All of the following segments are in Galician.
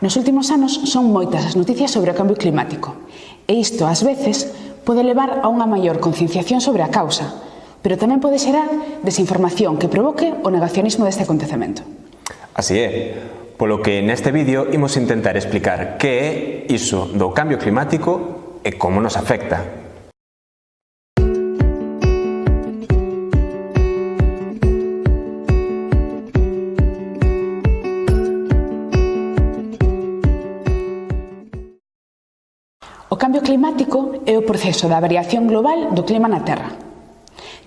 Nos últimos anos son moitas as noticias sobre o cambio climático e isto, ás veces, pode levar a unha maior concienciación sobre a causa, pero tamén pode xerar desinformación que provoque o negacionismo deste acontecemento. Así é, polo que neste vídeo imos intentar explicar que é iso do cambio climático e como nos afecta. O cambio climático é o proceso da variación global do clima na Terra.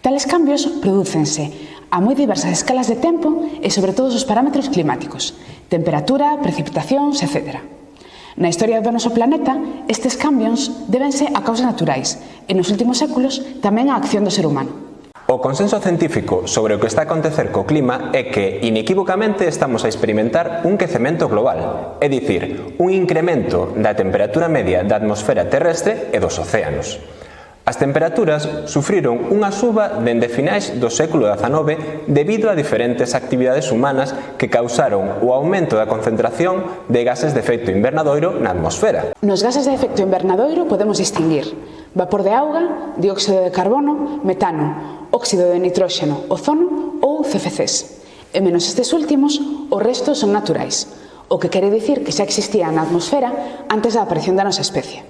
Tales cambios prodúcense a moi diversas escalas de tempo e sobre todos os parámetros climáticos, temperatura, precipitacións, etc. Na historia do noso planeta, estes cambios débense a causas naturais e nos últimos séculos tamén á acción do ser humano. O consenso científico sobre o que está a acontecer co clima é que inequívocamente estamos a experimentar un quecemento global, é dicir, un incremento da temperatura media da atmosfera terrestre e dos océanos. As temperaturas sufriron unha suba dende finais do século XIX debido a diferentes actividades humanas que causaron o aumento da concentración de gases de efecto invernadoiro na atmosfera. Nos gases de efecto invernadoiro podemos distinguir vapor de auga, dióxido de carbono, metano, óxido de nitróxeno, ozono ou CFCs. E menos estes últimos, os restos son naturais, o que quere dicir que xa existían na atmosfera antes da aparición da nosa especie.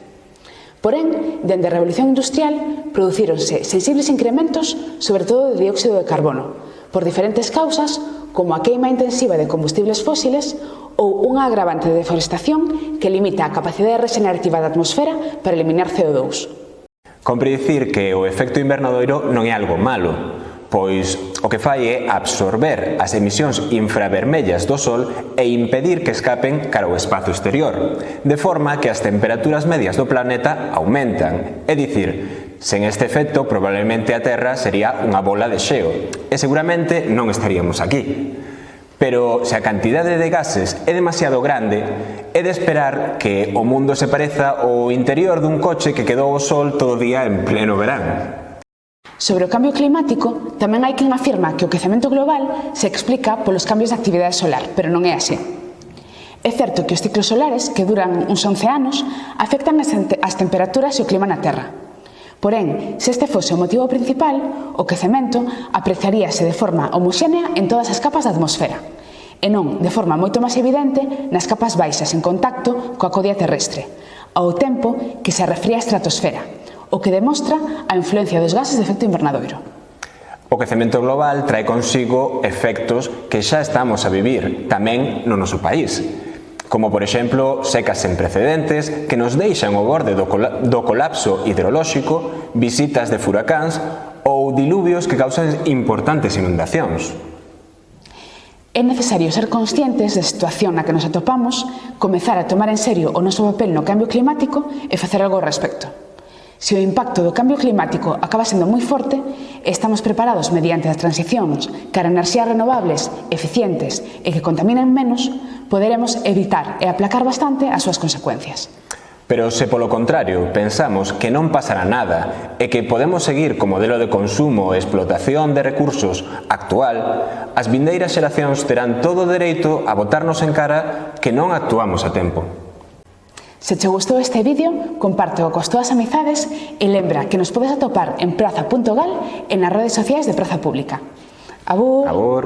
Porén, dende a Revolución Industrial, producíronse sensibles incrementos, sobre todo de dióxido de carbono, por diferentes causas, como a queima intensiva de combustibles fósiles ou unha agravante de deforestación que limita a capacidade regenerativa da atmosfera para eliminar CO2. Compre dicir que o efecto invernadoiro non é algo malo, pois o que fai é absorber as emisións infravermellas do Sol e impedir que escapen cara ao espazo exterior, de forma que as temperaturas medias do planeta aumentan, é dicir, sen este efecto probablemente a Terra sería unha bola de xeo e seguramente non estaríamos aquí. Pero se a cantidade de gases é demasiado grande, é de esperar que o mundo se pareza ao interior dun coche que quedou ao sol todo o día en pleno verán. Sobre o cambio climático, tamén hai quen afirma que o quecemento global se explica polos cambios de actividade solar, pero non é así. É certo que os ciclos solares, que duran uns 11 anos, afectan as temperaturas e o clima na Terra. Porén, se este fose o motivo principal, o quecemento apreciaríase de forma homoxénea en todas as capas da atmosfera, e non de forma moito máis evidente nas capas baixas en contacto coa codia terrestre, ao tempo que se arrefría a estratosfera, o que demostra a influencia dos gases de efecto invernadoiro. O quecemento global trae consigo efectos que xa estamos a vivir, tamén no noso país, como por exemplo secas sen precedentes que nos deixan ao borde do colapso hidrolóxico, visitas de furacáns ou diluvios que causan importantes inundacións. É necesario ser conscientes da situación na que nos atopamos, comezar a tomar en serio o noso papel no cambio climático e facer algo ao respecto. Se o impacto do cambio climático acaba sendo moi forte, estamos preparados mediante as transicións cara a enerxías renovables, eficientes e que contaminen menos, poderemos evitar e aplacar bastante as súas consecuencias. Pero se polo contrario pensamos que non pasará nada e que podemos seguir co modelo de consumo e explotación de recursos actual, as vindeiras xeracións terán todo o dereito a botarnos en cara que non actuamos a tempo. Se che gustou este vídeo, compárteo coas túas amizades e lembra que nos podes atopar en praza.gal e nas redes sociais de Praza Pública. Abur! Abur!